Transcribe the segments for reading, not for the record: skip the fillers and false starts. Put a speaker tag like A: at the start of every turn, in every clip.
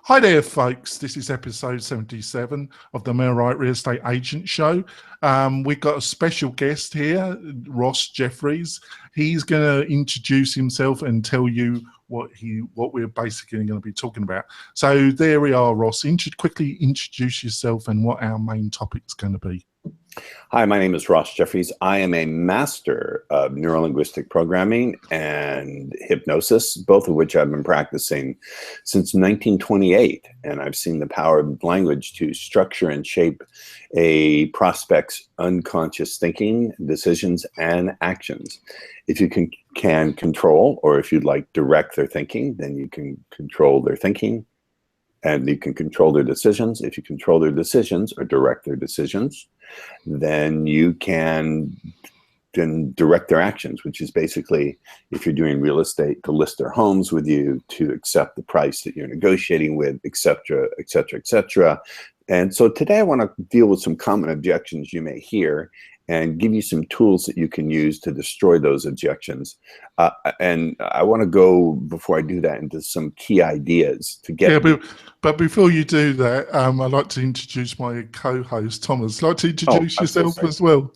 A: Hi there, folks. This is episode 77 of the Mailrite Real Estate Agent Show. We've got a special guest here, Ross Jeffries. He's going to introduce himself and tell you what we're basically going to be talking about. So there we are, Ross. Quickly introduce yourself and what our main topic's going to be.
B: Hi, my name is Ross Jeffries. I am a master of neurolinguistic programming and hypnosis, both of which I've been practicing since 1928. And I've seen the power of language to structure and shape a prospect's unconscious thinking, decisions, and actions. If you can control, or if you'd like direct their thinking, then you can control their thinking. And you can control their decisions. If you control their decisions or direct their decisions, then you can direct their actions, which is basically, if you're doing real estate, to list their homes with you, to accept the price that you're negotiating with, et cetera, et cetera, et cetera. And so today I want to deal with some common objections you may hear and give you some tools that you can use to destroy those objections. And I want to go, before I do that, into some key ideas to get...
A: Yeah, but before you do that, I'd like to introduce my co-host, Thomas. Like to introduce yourself as well.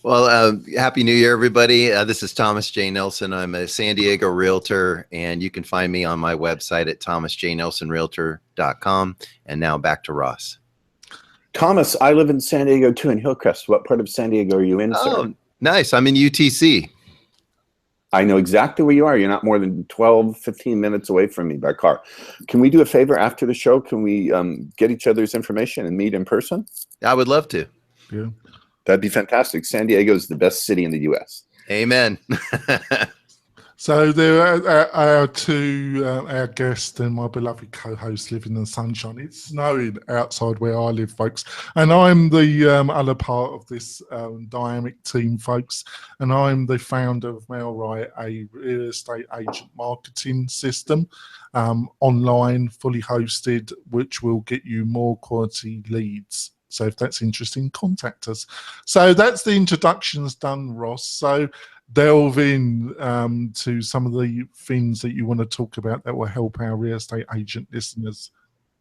C: Well, Happy New Year, everybody. This is Thomas J. Nelson. I'm a San Diego realtor, and you can find me on my website at thomasjnelsonrealtor.com. And now back to Ross.
B: Thomas, I live in San Diego too, in Hillcrest. What part of San Diego are you in, sir?
C: Nice. I'm in UTC.
B: I know exactly where you are. You're not more than 12, 15 minutes away from me by car. Can we do a favor after the show? Can we get each other's information and meet in person?
C: I would love to.
A: Yeah.
B: That'd be fantastic. San Diego is the best city in the U.S.
C: Amen.
A: So there are our guests and my beloved co-host live in the sunshine. It's snowing outside where I live, folks. And I'm the other part of this dynamic team, folks. And I'm the founder of Mailrite, a real estate agent marketing system, online, fully hosted, which will get you more quality leads. So if that's interesting, contact us. So that's the introductions done, Ross. So delve in to some of the things that you want to talk about that will help our real estate agent listeners.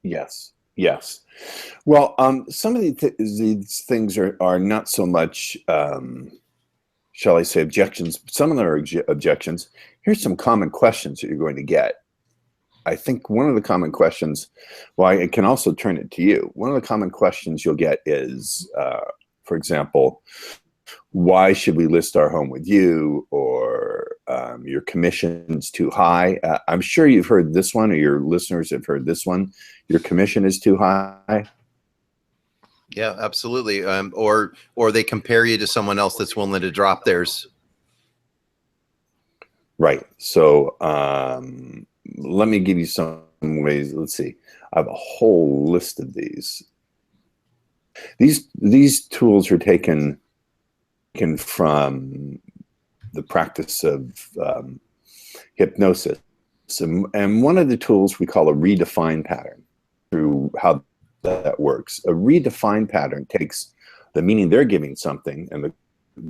B: Yes, yes. Well, some of these things are not so much, shall I say, objections. Some of them are objections. Here's some common questions that you're going to get. I think one of the common questions, well, I can also turn it to you. One of the common questions you'll get is, for example, why should we list our home with you? Or your commission's too high. I'm sure you've heard this one, or your listeners have heard this one. Your commission is too high.
C: Yeah, absolutely. Or they compare you to someone else that's willing to drop theirs.
B: Right. So let me give you some ways. Let's see. I have a whole list of these. These tools are taken from the practice of hypnosis. And one of the tools we call a redefined pattern, through how that works. A redefined pattern takes the meaning they're giving something and the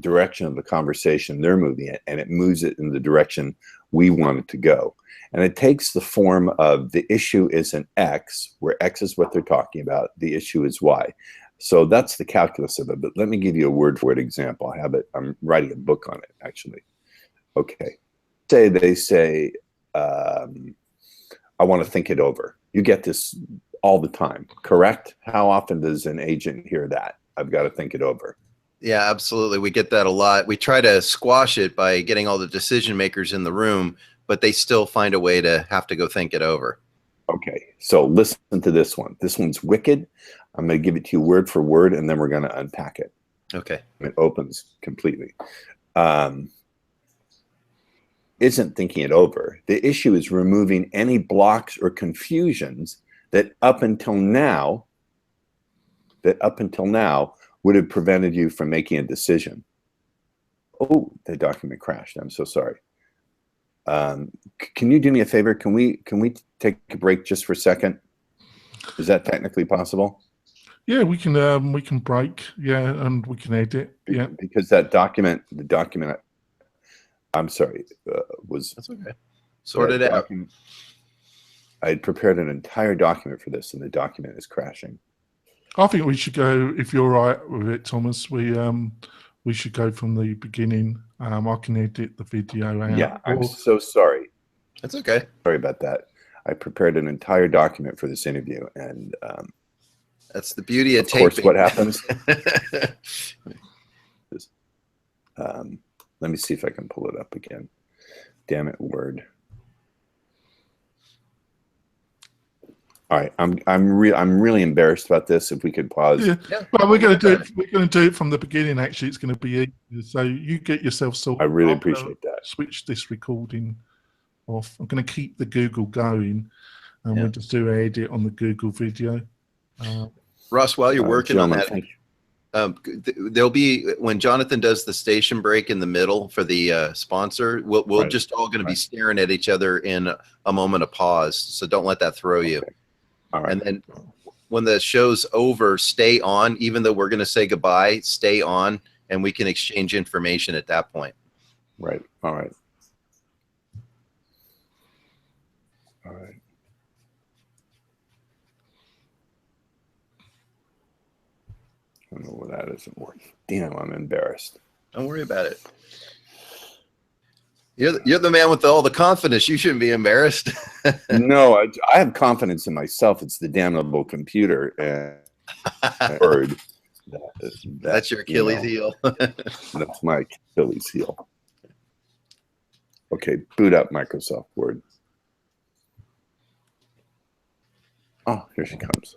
B: direction of the conversation they're moving it, and it moves it in the direction we want it to go. And it takes the form of the issue is an X, where X is what they're talking about, the issue is Y. So that's the calculus of it. But let me give you a word for it example. I have it. I'm writing a book on it, actually. Okay. They say, I want to think it over. You get this all the time, correct? How often does an agent hear that? I've got to think it over.
C: Yeah, absolutely. We get that a lot. We try to squash it by getting all the decision makers in the room, but they still find a way to have to go think it over.
B: Okay, so listen to this one. This one's wicked. I'm going to give it to you word for word, and then we're going to unpack it.
C: Okay.
B: It opens completely. Isn't thinking it over. The issue is removing any blocks or confusions that up until now would have prevented you from making a decision. Oh, the document crashed. I'm so sorry. Can you do me a favor? Can we take a break just for a second? Is that technically possible?
A: Yeah, we can break. Yeah, and we can edit. Yeah,
B: because the document. I'm sorry. Was
C: that's okay. Sort it out.
B: I had prepared an entire document for this, and the document is crashing.
A: I think we should go, if you're all right with it, Thomas. We should go from the beginning. I can edit the video out.
B: Yeah, I'm so sorry.
C: That's okay.
B: Sorry about that. I prepared an entire document for this interview, and
C: that's the beauty of
B: course,
C: taping.
B: what happens? Let me see if I can pull it up again. Damn it, Word. All right, I'm really embarrassed about this. If we could pause.
A: Yeah. Well, we're going to do it. We're going to do it from the beginning. Actually, it's going to be easier. So you get yourself sorted.
B: I really appreciate that.
A: Switch this recording off. I'm going to keep the Google going, and we'll just do an edit on the Google video.
C: Ross, while you're working on that,
B: thank you.
C: There'll be, when Jonathan does the station break in the middle for the sponsor, we'll just all going to be staring at each other in a moment of pause. So don't let that throw you.
B: All right.
C: And then when the show's over, stay on. Even though we're going to say goodbye, stay on, and we can exchange information at that point.
B: Right. All right. All right. I don't know where that isn't working. Damn, I'm embarrassed.
C: Don't worry about it. You're the man with all the confidence. You shouldn't be embarrassed.
B: No, I have confidence in myself. It's the damnable computer and Word.
C: That's your Achilles heel.
B: That's my Achilles heel. Okay, boot up Microsoft Word. Oh, here she comes.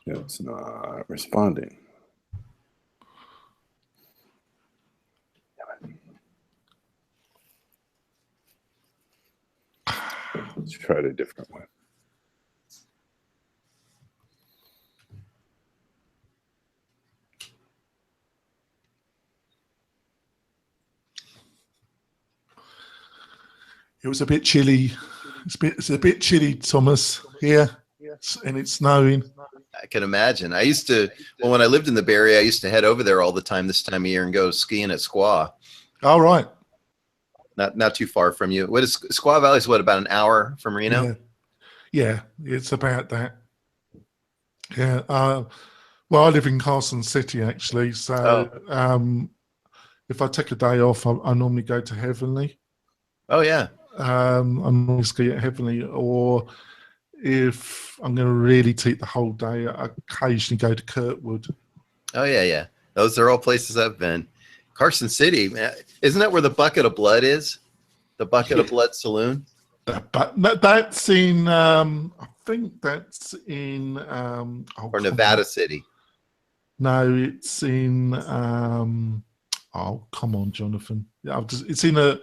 B: It's not responding. Let's try it a different way.
A: It was a bit chilly. It's a bit chilly, Thomas, here, and it's snowing.
C: I can imagine. When I lived in the Bay Area, I used to head over there all the time this time of year and go skiing at Squaw.
A: All right.
C: Not too far from you. What is Squaw Valley? Is what, about an hour from Reno?
A: Yeah, it's about that. Yeah. Well, I live in Carson City actually, so if I take a day off, I normally go to Heavenly.
C: Oh yeah.
A: I normally ski at Heavenly, or if I'm going to really take the whole day, I occasionally go to Kirkwood.
C: Oh yeah. Those are all places I've been. Carson City, man. Isn't that where the Bucket of Blood is? The Bucket of Blood Saloon?
A: But that's in, I think that's in...
C: or Nevada City?
A: No, it's in... oh, come on, Jonathan. Yeah, it's a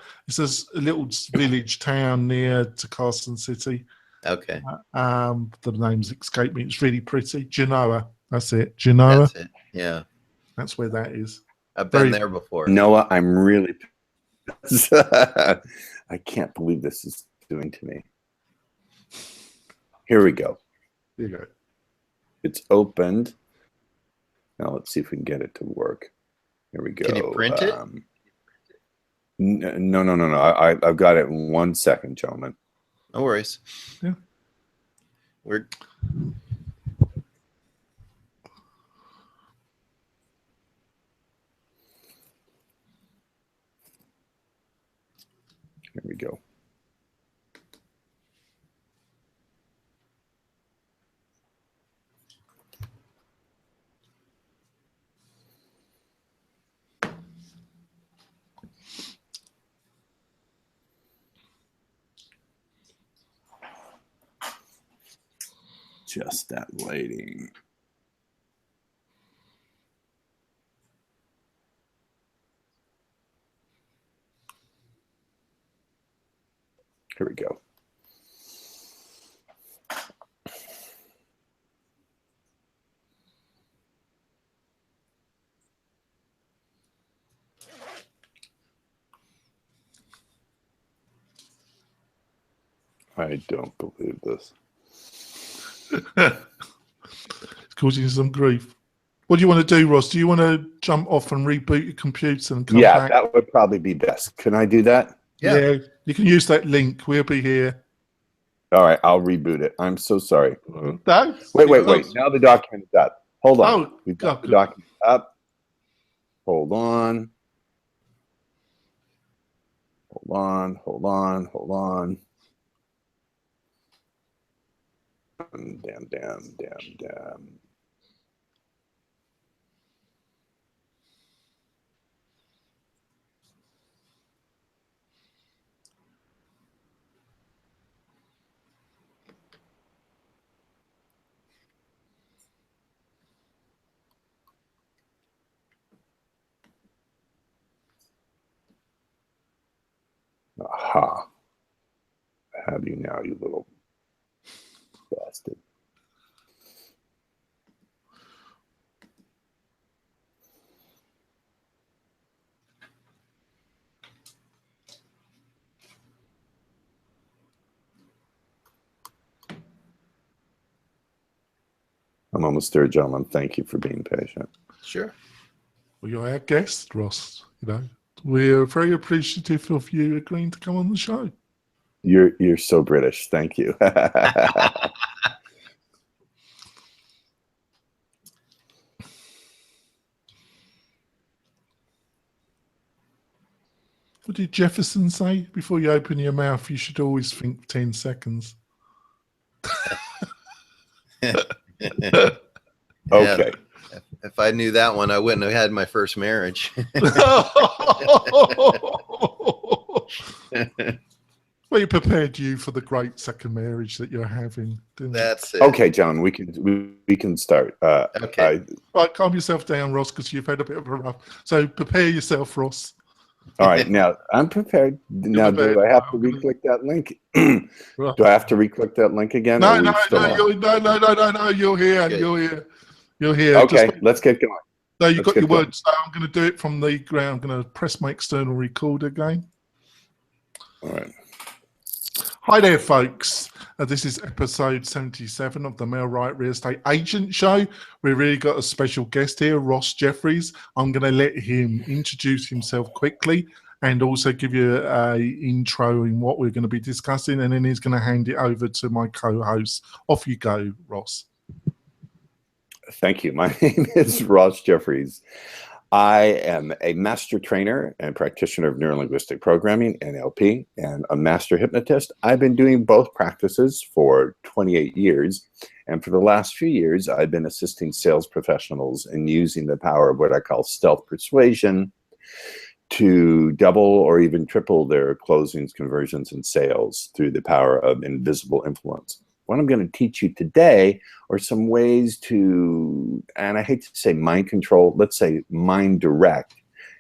A: little village town near to Carson City.
C: Okay.
A: The name's escaped me. It's really pretty. Genoa. That's it. Genoa.
C: That's it. Yeah.
A: That's where that is.
C: I've been there before.
B: Noah, I'm really... I can't believe this is doing to me. Here we go.
A: There you go.
B: It's opened. Now let's see if we can get it to work. Here we go.
C: Can you print it?
B: No. I've got it in 1 second, gentlemen.
C: No worries.
A: Yeah.
C: Here
B: we go. Just that lighting. Here we go. I don't believe this.
A: It's causing you some grief. What do you want to do, Ross? Do you want to jump off and reboot your computer and come back?
B: That would probably be best. Can I do that?
A: Yeah, you can use that link. We'll be here.
B: All right, I'll reboot it. I'm so sorry.
A: No?
B: Wait. Now the document is up. Hold on.
A: Oh,
B: We've got the document up. Hold on. Damn. Aha. I have you now, you little bastard. I'm almost there, gentlemen. Thank you for being patient.
C: Sure.
A: Well, you're our guest, Ross. We're very appreciative of you agreeing to come on the show.
B: You're so British. Thank you.
A: What did Jefferson say? Before you open your mouth, you should always think 10 seconds.
B: Okay.
C: If I knew that one, I wouldn't have had my first marriage.
A: Well, it prepared you for the great second marriage that you're having.
C: That's it.
B: Okay, John, we can start.
C: Okay.
A: Right, calm yourself down, Ross, because you've had a bit of a rough. So prepare yourself, Ross.
B: All right, now I'm prepared. Now, do I have to re-click that link? Do I have to re-click that link again?
A: No,
B: no.
A: You're here.
C: Good.
A: You're here.
B: Okay, let's get going.
A: No, you've got your words. So I'm going to do it from the ground. I'm going to press my external recorder again.
B: All right.
A: Hi there, folks. This is episode 77 of the Mail-Right Real Estate Agent Show. We've really got a special guest here, Ross Jeffries. I'm going to let him introduce himself quickly and also give you an intro in what we're going to be discussing, and then he's going to hand it over to my co-host. Off you go, Ross.
B: Thank you. My name is Ross Jeffries. I am a master trainer and practitioner of neurolinguistic programming, NLP, and a master hypnotist. I've been doing both practices for 28 years. And for the last few years, I've been assisting sales professionals in using the power of what I call stealth persuasion to double or even triple their closings, conversions, and sales through the power of invisible influence. What I'm going to teach you today are some ways to, and I hate to say mind control, let's say mind direct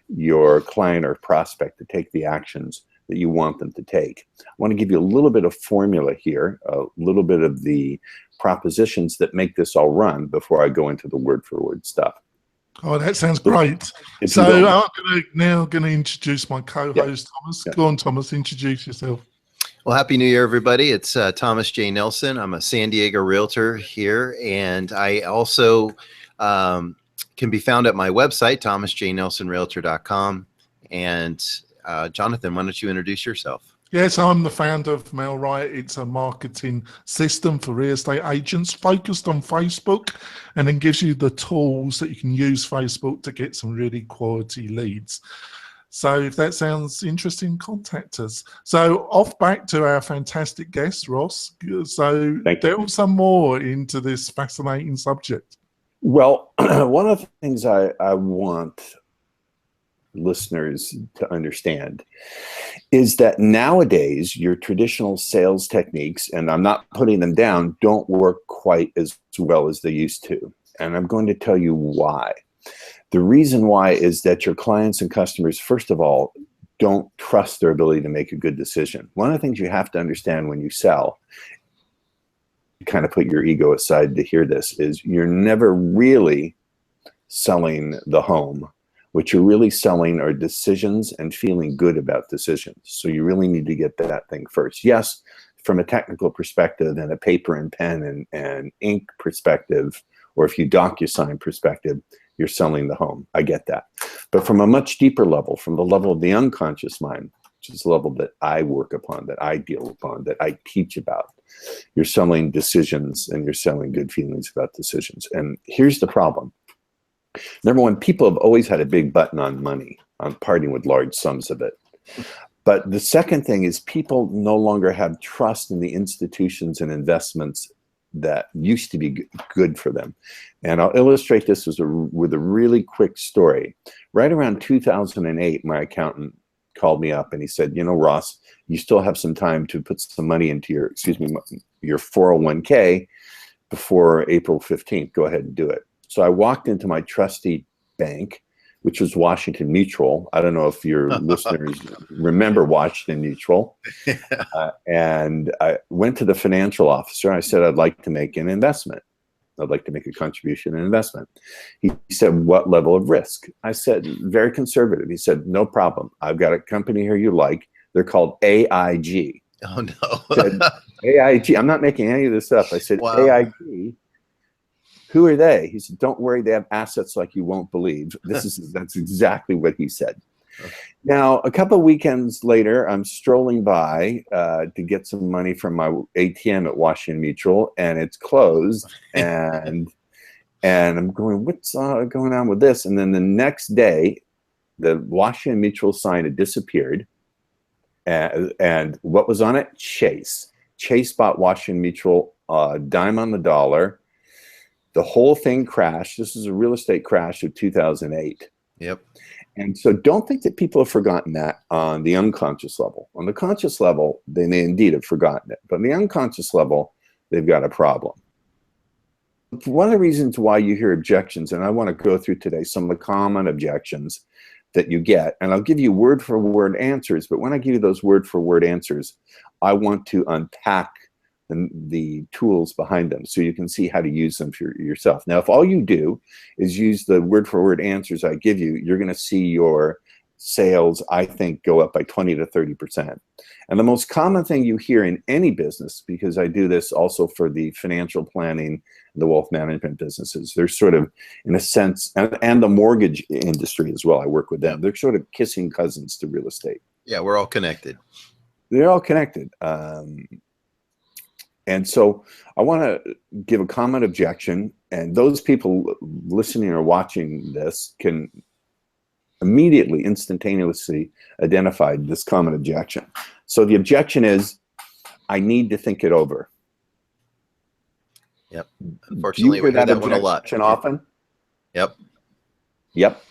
B: your client or prospect to take the actions that you want them to take. I want to give you a little bit of formula here, a little bit of the propositions that make this all run before I go into the word for word stuff.
A: Oh, that sounds great. So I'm now going to introduce my co-host, Thomas. Go on, Thomas, introduce yourself.
C: Well, Happy New Year, everybody. It's Thomas J. Nelson. I'm a San Diego realtor here, and I also can be found at my website, thomasjnelsonrealtor.com. And Jonathan, why don't you introduce yourself?
A: Yes, I'm the founder of Mail-Right. It's a marketing system for real estate agents focused on Facebook, and then gives you the tools that you can use Facebook to get some really quality leads. So if that sounds interesting, contact us. So off back to our fantastic guest, Ross. So delve some more into this fascinating subject.
B: Well, one of the things I want listeners to understand is that nowadays your traditional sales techniques, and I'm not putting them down, don't work quite as well as they used to. And I'm going to tell you why. The reason why is that your clients and customers, first of all, don't trust their ability to make a good decision. One of the things you have to understand when you sell, you kind of put your ego aside to hear this, is you're never really selling the home. What you're really selling are decisions and feeling good about decisions. So you really need to get that thing first. Yes, from a technical perspective and a paper and pen and ink perspective, or if you DocuSign perspective, you're selling the home. I get that. But from a much deeper level, from the level of the unconscious mind, which is the level that I work upon, that I deal upon, that I teach about, you're selling decisions and you're selling good feelings about decisions. And here's the problem. Number one, people have always had a big button on money, on parting with large sums of it. But the second thing is people no longer have trust in the institutions and investments that used to be good for them. And I'll illustrate this with a really quick story. Right around 2008, my accountant called me up and he said, you know, Ross, you still have some time to put some money into your 401k before April 15th. Go ahead and do it. So I walked into my trustee bank, which was Washington Mutual. I don't know if your listeners remember Washington Mutual. And I went to the financial officer. I said, I'd like to make an investment. I'd like to make a contribution and investment. He said, what level of risk? I said, very conservative. He said, no problem. I've got a company here you like. They're called AIG.
C: Oh, no.
B: I said, AIG. I'm not making any of this up. I said,
C: Wow.
B: AIG. Who are they? He said, don't worry, they have assets like you won't believe. That's exactly what he said. Okay. Now, a couple of weekends later, I'm strolling by to get some money from my ATM at Washington Mutual, and it's closed. and I'm going, what's going on with this? And then the next day, the Washington Mutual sign had disappeared. And what was on it? Chase. Chase bought Washington Mutual dime on the dollar. The whole thing crashed. This is a real estate crash of 2008.
C: Yep.
B: And so don't think that people have forgotten that on the unconscious level. On the conscious level, they may indeed have forgotten it. But on the unconscious level, they've got a problem. One of the reasons why you hear objections, and I want to go through today some of the common objections that you get, and I'll give you word-for-word answers, but when I give you those word-for-word answers, I want to unpack the tools behind them so you can see how to use them for yourself. Now, if all you do is use the word-for-word answers I give you, you're going to see your sales, I think, go up by 20 to 30%. And the most common thing you hear in any business, because I do this also for the financial planning, the wealth management businesses, they're sort of, in a sense, and the mortgage industry as well, I work with them, they're sort of kissing cousins to real estate.
C: Yeah, we're all connected.
B: They're all connected. And so I want to give a common objection, and those people listening or watching this can immediately, instantaneously identify this common objection. So the objection is, I need to think it over.
C: Yep. Unfortunately, we hear that one a lot.
B: Often?
C: Yep.
B: Yep.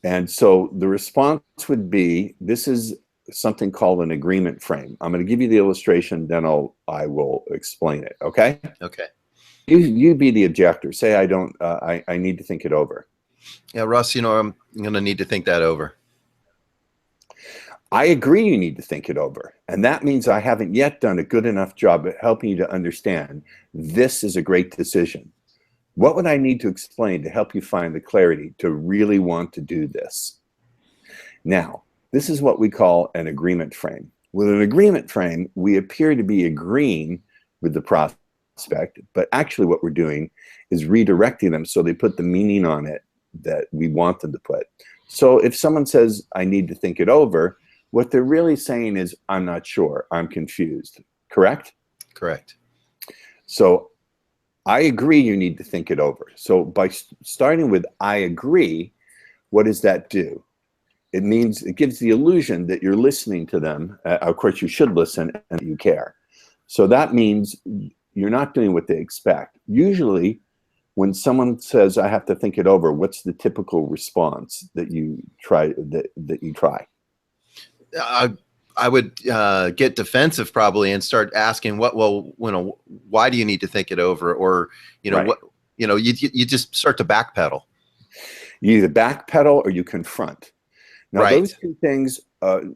B: And so the response would be, this is something called an agreement frame. I'm going to give you the illustration, then I will explain it. Okay.
C: Okay.
B: You be the objector. Say I need to think it over.
C: Yeah, Russ. You know, I'm going to need to think that over.
B: I agree. You need to think it over, and that means I haven't yet done a good enough job at helping you to understand this is a great decision. What would I need to explain to help you find the clarity to really want to do this? Now, this is what we call an agreement frame. With an agreement frame, we appear to be agreeing with the prospect, but actually what we're doing is redirecting them so they put the meaning on it that we want them to put. So if someone says, I need to think it over, what they're really saying is, I'm not sure, I'm confused. Correct?
C: Correct.
B: So I agree you need to think it over. So by starting with I agree, what does that do? It means it gives the illusion that you're listening to them. Of course, you should listen and you care. So that means you're not doing what they expect. Usually, when someone says, I have to think it over, what's the typical response that you try?
C: I would get defensive probably and start asking, why do you need to think it over? Or,
B: Right.
C: You just start to backpedal.
B: You either backpedal or you confront. Now,
C: Right.
B: Those two things,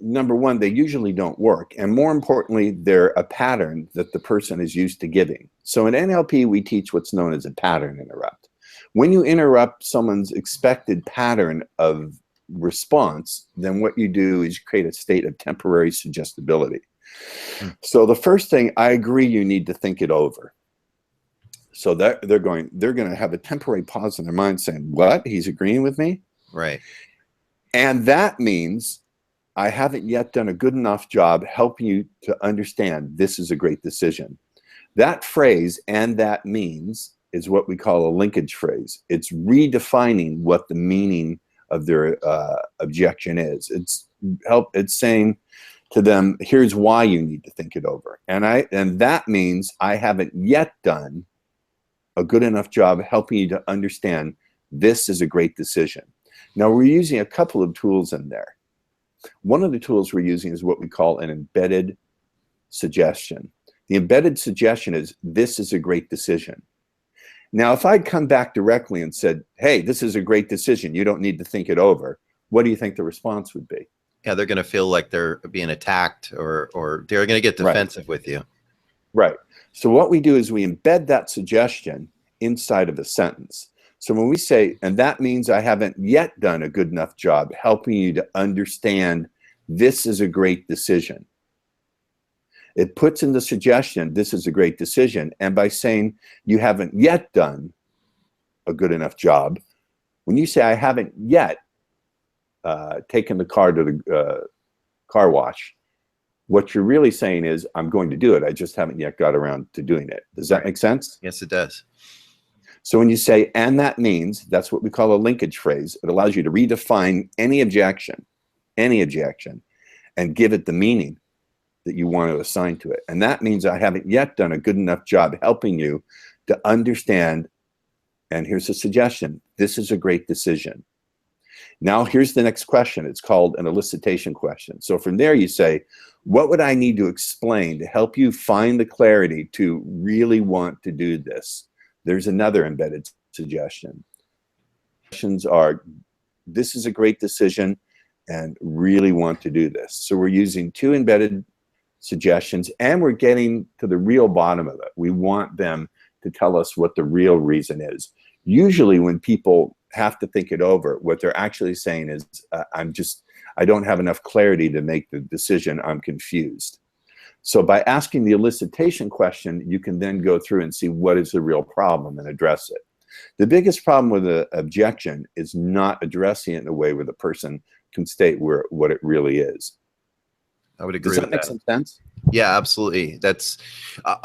B: number one, they usually don't work. And more importantly, they're a pattern that the person is used to giving. So in NLP, we teach what's known as a pattern interrupt. When you interrupt someone's expected pattern of response, then what you do is create a state of temporary suggestibility. So the first thing, I agree, you need to think it over. So that they're going to have a temporary pause in their mind saying, what? He's agreeing with me?
C: Right.
B: And that means I haven't yet done a good enough job helping you to understand this is a great decision. That phrase, and that means, is what we call a linkage phrase. It's redefining what the meaning of their objection is. It's saying to them, here's why you need to think it over. And that means I haven't yet done a good enough job helping you to understand this is a great decision. Now, we're using a couple of tools in there. One of the tools we're using is what we call an embedded suggestion. The embedded suggestion is, this is a great decision. Now, if I'd come back directly and said, hey, this is a great decision, you don't need to think it over, what do you think the response would be?
C: Yeah, they're going to feel like they're being attacked, or they're going to get defensive with you.
B: Right. So what we do is we embed that suggestion inside of a sentence. So when we say, and that means I haven't yet done a good enough job helping you to understand this is a great decision. It puts in the suggestion, this is a great decision. And by saying you haven't yet done a good enough job, when you say I haven't yet taken the car to the car wash, what you're really saying is, I'm going to do it. I just haven't yet got around to doing it. Does that make sense?
C: Yes, it does.
B: So when you say, and that means, that's what we call a linkage phrase. It allows you to redefine any objection, and give it the meaning that you want to assign to it. And that means I haven't yet done a good enough job helping you to understand, and here's a suggestion, this is a great decision. Now, here's the next question. It's called an elicitation question. So from there you say, what would I need to explain to help you find the clarity to really want to do this? There's another embedded suggestion. Questions are, this is a great decision and really want to do this. So we're using two embedded suggestions, and we're getting to the real bottom of it. We want them to tell us what the real reason is. Usually when people have to think it over, what they're actually saying is, I don't have enough clarity to make the decision, I'm confused. So by asking the elicitation question, you can then go through and see what is the real problem and address it. The biggest problem with an objection is not addressing it in a way where the person can state what it really is.
C: I would agree.
B: Does that make some sense?
C: Yeah, absolutely. That's,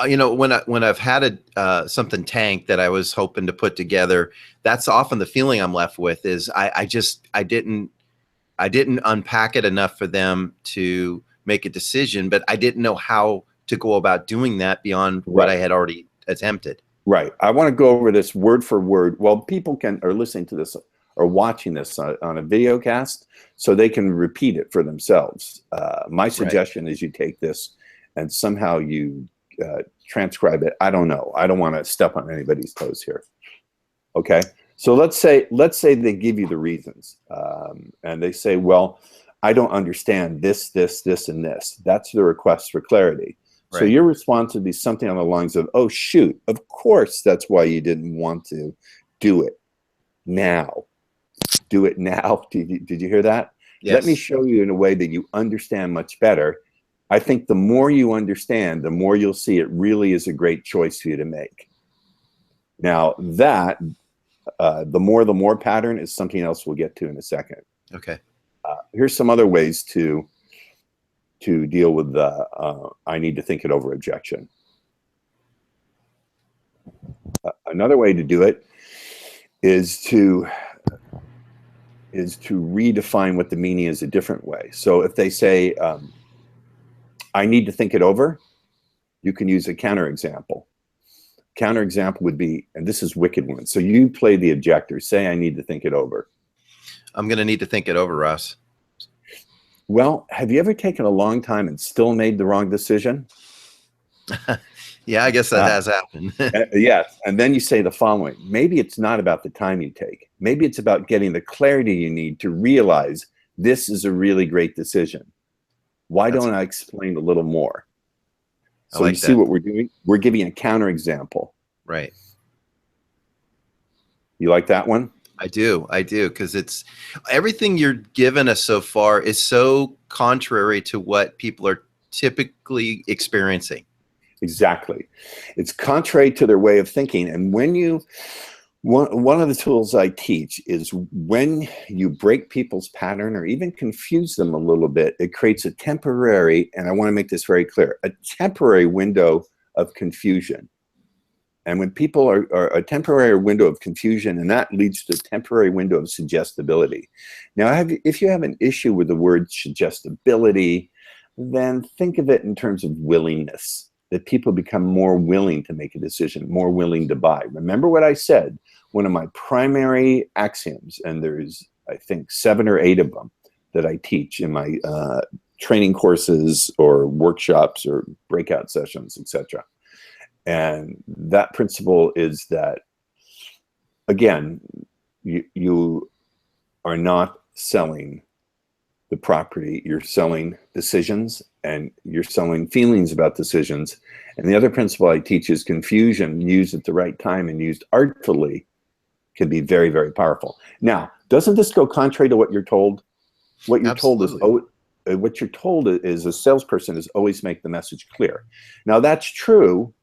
C: you know, when I've had something tank that I was hoping to put together, that's often the feeling I'm left with is I didn't unpack it enough for them to make a decision, but I didn't know how to go about doing that beyond what I had already attempted. Right.
B: I want to go over this word for word. Well, people are listening to this or watching this on a video cast, so they can repeat it for themselves. My suggestion is you take this and somehow you transcribe it. I don't know. I don't want to step on anybody's toes here. Okay. So let's say they give you the reasons, and they say, well, I don't understand this, this, this, and this. That's the request for clarity. Right. So your response would be something on the lines of, oh, shoot, of course that's why you didn't want to do it now. Do it now. Did you hear that? Yes. Let me show you in a way that you understand much better. I think the more you understand, the more you'll see it really is a great choice for you to make. Now that, the more pattern is something else we'll get to in a second.
C: Okay.
B: Here's some other ways to deal with the I need to think it over objection. Another way to do it is to redefine what the meaning is a different way. So if they say, I need to think it over, you can use a counterexample. Counterexample would be, and this is wicked one. So you play the objector, say, I need to think it over.
C: I'm going to need to think it over, Ross.
B: Well, have you ever taken a long time and still made the wrong decision?
C: Yeah, I guess that has happened.
B: Yes. And then you say the following, maybe it's not about the time you take. Maybe it's about getting the clarity you need to realize this is a really great decision. Why don't I explain a little more? So you see what we're doing? We're giving a counterexample.
C: Right.
B: You like that one?
C: I do, because it's everything you're given us so far is so contrary to what people are typically experiencing.
B: Exactly. It's contrary to their way of thinking. And when you, one of the tools I teach is when you break people's pattern or even confuse them a little bit, it creates a temporary, and I want to make this very clear, a temporary window of confusion. And when people are a temporary window of confusion, and that leads to a temporary window of suggestibility. Now, if you have an issue with the word suggestibility, then think of it in terms of willingness, that people become more willing to make a decision, more willing to buy. Remember what I said, one of my primary axioms, and there's, I think, 7 or 8 of them that I teach in my training courses or workshops or breakout sessions, etc. And that principle is that, again, you are not selling the property, you're selling decisions, and you're selling feelings about decisions. And the other principle I teach is confusion used at the right time and used artfully can be very, very powerful. Now, doesn't this go contrary to what you're told? What you're
C: Absolutely.
B: told is, what you're told is a salesperson is always make the message clear. Now, that's true.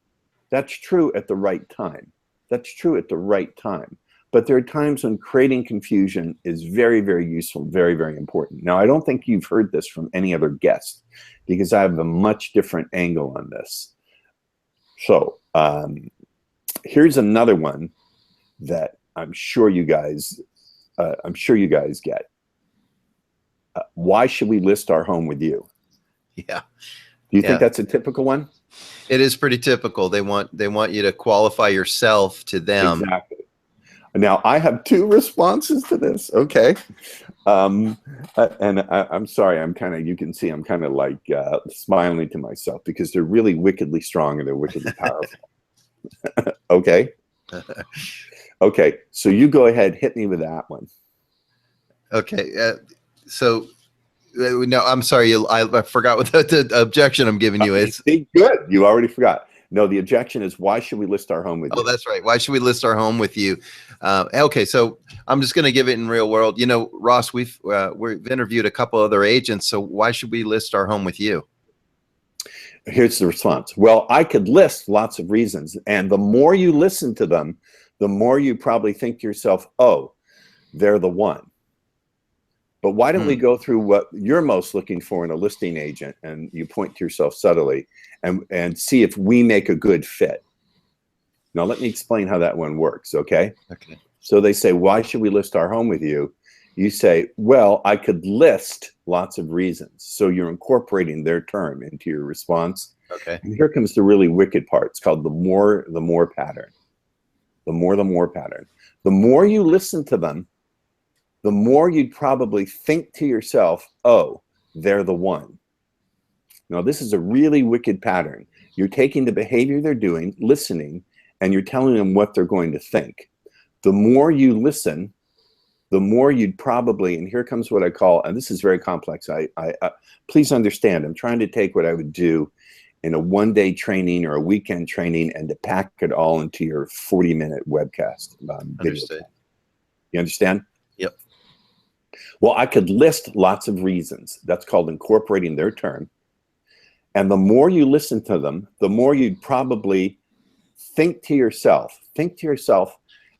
B: That's true at the right time. That's true at the right time. But there are times when creating confusion is very, very useful, very, very important. Now, I don't think you've heard this from any other guest because I have a much different angle on this. So here's another one that I'm sure you guys get. Why should we list our home with you?
C: Yeah.
B: Do you think that's a typical one?
C: It is pretty typical. They want you to qualify yourself to them.
B: Exactly. Now, I have 2 responses to this. Okay. And I'm sorry. I'm kind of, you can see I'm kind of like smiling to myself because they're really wickedly strong and they're wickedly powerful. Okay. Okay. So you go ahead, hit me with that one.
C: Okay. No, I'm sorry. I forgot what the objection I'm giving you is.
B: Good. You already forgot. No, the objection is, why should we list our home with you?
C: Oh, that's right. Why should we list our home with you? Okay, so I'm just going to give it in real world. You know, Ross, we've interviewed a couple other agents, so why should we list our home with you?
B: Here's the response. Well, I could list lots of reasons, and the more you listen to them, the more you probably think to yourself, oh, they're the one. But why don't we go through what you're most looking for in a listing agent, and you point to yourself subtly and see if we make a good fit. Now, let me explain how that one works, okay?
C: Okay.
B: So they say, why should we list our home with you? You say, well, I could list lots of reasons. So you're incorporating their term into your response.
C: Okay.
B: And here comes the really wicked part. It's called the more pattern. The more pattern. The more you listen to them, the more you'd probably think to yourself, oh, they're the one. Now, this is a really wicked pattern. You're taking the behavior they're doing, listening, and you're telling them what they're going to think. The more you listen, the more you'd probably, and here comes what I call, and this is very complex. Please understand, I'm trying to take what I would do in a one-day training or a weekend training and to pack it all into your 40-minute webcast.
C: Understood.
B: You understand?
C: Yep.
B: Well, I could list lots of reasons. That's called incorporating their term. And the more you listen to them, the more you'd probably think to yourself,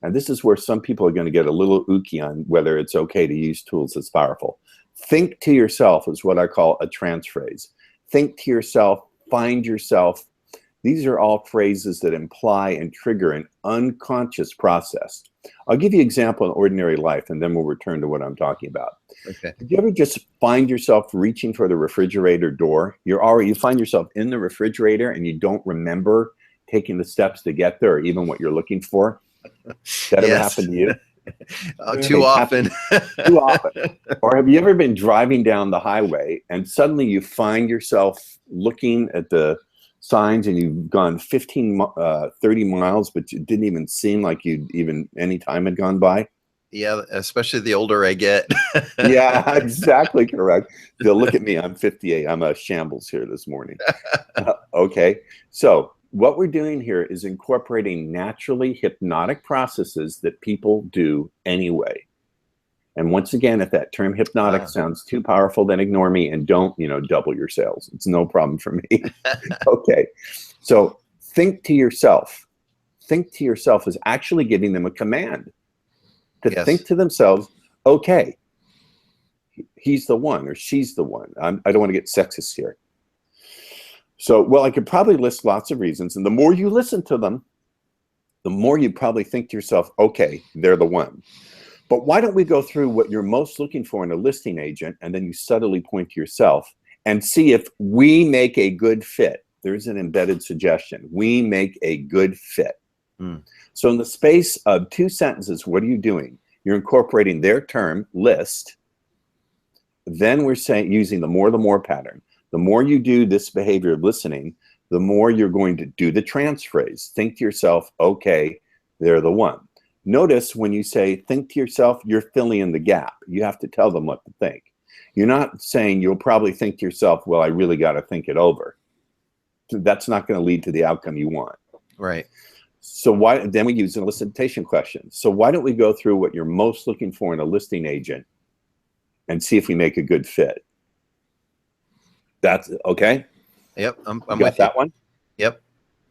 B: and this is where some people are going to get a little ooky on whether it's okay to use tools that's powerful. Think to yourself is what I call a trance phrase. Think to yourself, find yourself. These are all phrases that imply and trigger an unconscious process. I'll give you an example in ordinary life, and then we'll return to what I'm talking about.
C: Okay.
B: Did you ever just find yourself reaching for the refrigerator door? You find yourself in the refrigerator and you don't remember taking the steps to get there or even what you're looking for? That ever happened to you?
C: Too often.
B: Too often. Or have you ever been driving down the highway and suddenly you find yourself looking at the signs and you've gone 15, 30 miles, but it didn't even seem like any time had gone by?
C: Yeah, especially the older I get.
B: Yeah, exactly correct. They'll look at me. I'm 58. I'm a shambles here this morning. Okay. So what we're doing here is incorporating naturally hypnotic processes that people do anyway. And once again, if that term hypnotic sounds too powerful, then ignore me and don't, double your sales. It's no problem for me. Okay. So think to yourself. Think to yourself is actually giving them a command to think to themselves, okay, he's the one or she's the one. I don't want to get sexist here. So, well, I could probably list lots of reasons. And the more you listen to them, the more you probably think to yourself, okay, they're the one. But why don't we go through what you're most looking for in a listing agent, and then you subtly point to yourself and see if we make a good fit. There's an embedded suggestion. We make a good fit. So in the space of 2 sentences, what are you doing? You're incorporating their term, list. Then we're saying, using the more pattern. The more you do this behavior of listening, the more you're going to do the trans phrase. Think to yourself, okay, they're the one. Notice when you say think to yourself, you're filling in the gap. You have to tell them what to think. You're not saying you'll probably think to yourself, well, I really got to think it over. That's not going to lead to the outcome you want.
C: Right.
B: So then we use an elicitation question. So why don't we go through what you're most looking for in a listing agent and see if we make a good fit? That's okay.
C: Yep. I'm
B: got
C: with
B: that
C: you.
B: one.
C: Yep.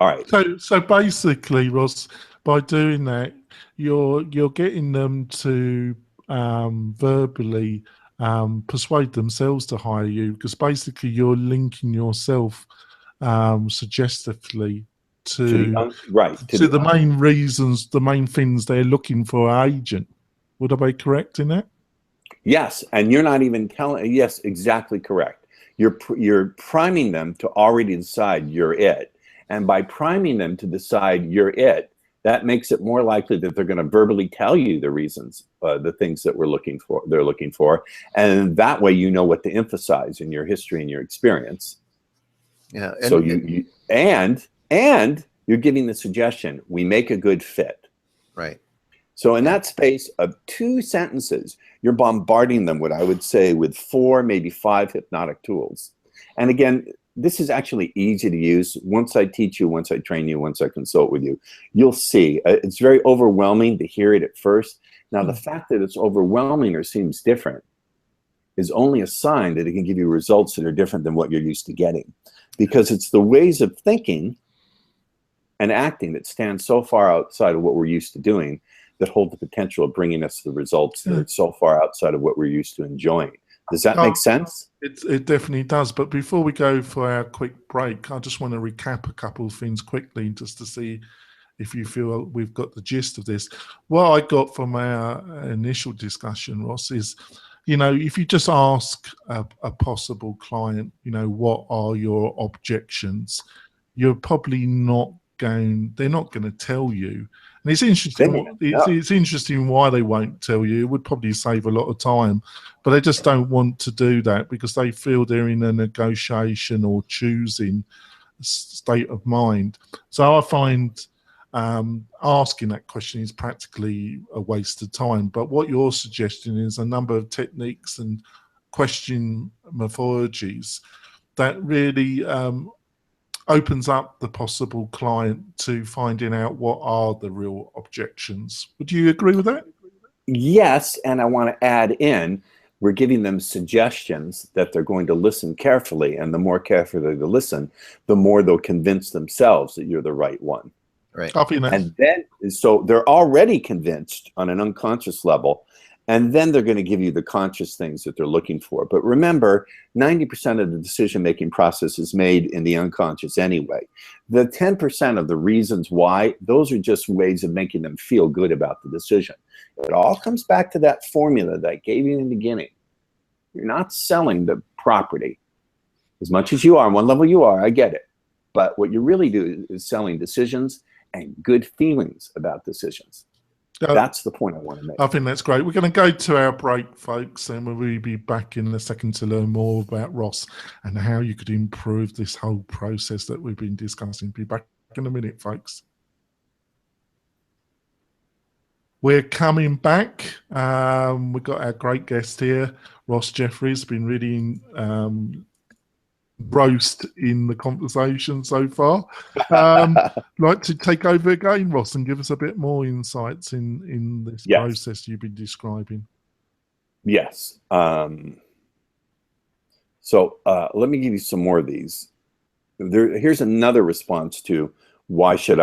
B: All right.
A: So basically, Ross, by doing that, you're getting them to verbally persuade themselves to hire you, because basically you're linking yourself suggestively to the main reasons, the main things they're looking for an agent. Would I be correct in that?
B: Yes, and you're not even telling. Yes, exactly correct. You're priming them to already decide you're it, and by priming them to decide you're it, that makes it more likely that they're going to verbally tell you the reasons, the things that they're looking for, and that way you know what to emphasize in your history and your experience.
C: Yeah.
B: So and you're giving the suggestion, we make a good fit.
C: Right.
B: So in that space of 2 sentences, you're bombarding them, what I would say, with 4, maybe 5 hypnotic tools. And again, this is actually easy to use. Once I teach you, once I train you, once I consult with you, you'll see. It's very overwhelming to hear it at first. Now, the fact that it's overwhelming or seems different is only a sign that it can give you results that are different than what you're used to getting. Because it's the ways of thinking and acting that stand so far outside of what we're used to doing that hold the potential of bringing us the results that are so far outside of what we're used to enjoying. Does that make sense?
A: It definitely does. But before we go for our quick break, I just want to recap a couple of things quickly just to see if you feel we've got the gist of this. What I got from our initial discussion, Ross, is, if you just ask a possible client, what are your objections, you're probably they're not going to tell you. And it's interesting. It's interesting why they won't tell you. It would probably save a lot of time, but they just don't want to do that because they feel they're in a negotiation or choosing state of mind. So I find asking that question is practically a waste of time. But what you're suggesting is a number of techniques and question methodologies that really opens up the possible client to finding out what are the real objections. Would you agree with that?
B: Yes, and I want to add in, we're giving them suggestions that they're going to listen carefully, and the more carefully they listen, the more they'll convince themselves that you're the right one.
C: Right.
B: And then, so they're already convinced on an unconscious level, and then they're going to give you the conscious things that they're looking for. But remember, 90% of the decision-making process is made in the unconscious anyway. The 10% of the reasons why, those are just ways of making them feel good about the decision. It all comes back to that formula that I gave you in the beginning. You're not selling the property. As much as you are, on one level you are, I get it. But what you really do is selling decisions and good feelings about decisions. That's the point I want to make.
A: I think that's great. We're going to go to our break, folks, and we'll be back in a second to learn more about Ross and how you could improve this whole process that we've been discussing. Be back in a minute, folks. We're coming back. We've got our great guest here, Ross Jeffries. Been really roast in the conversation so far. Like to take over again, Ross, and give us a bit more insights in this process you've been describing.
B: Yes. So let me give you some more of these. Here's another response to why should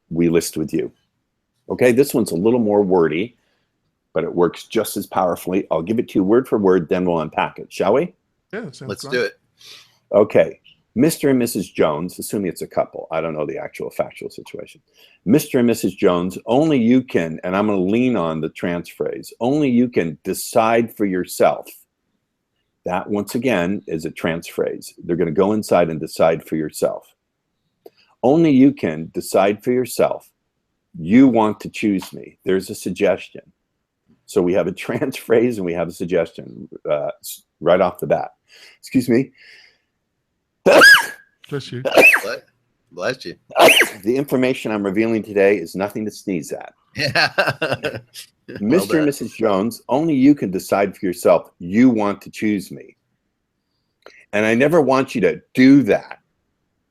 B: we list with you? Okay, this one's a little more wordy, but it works just as powerfully. I'll give it to you word for word, then we'll unpack it, shall we?
A: Yeah, sounds
C: Let's
A: great.
C: do it.
B: Okay. Mr. and Mrs. Jones, assuming it's a couple. I don't know the actual factual situation. Mr. and Mrs. Jones, only you can, and I'm going to lean on the trans phrase, only you can decide for yourself. That, once again, is a trans phrase. They're going to go inside and decide for yourself. Only you can decide for yourself. You want to choose me. There's a suggestion. So we have a trans phrase and we have a suggestion right off the bat. Excuse me.
A: Bless you.
C: Bless you.
B: The information I'm revealing today is nothing to sneeze at.
C: Yeah.
B: Mr. and Mrs. Jones, only you can decide for yourself. You want to choose me. And I never want you to do that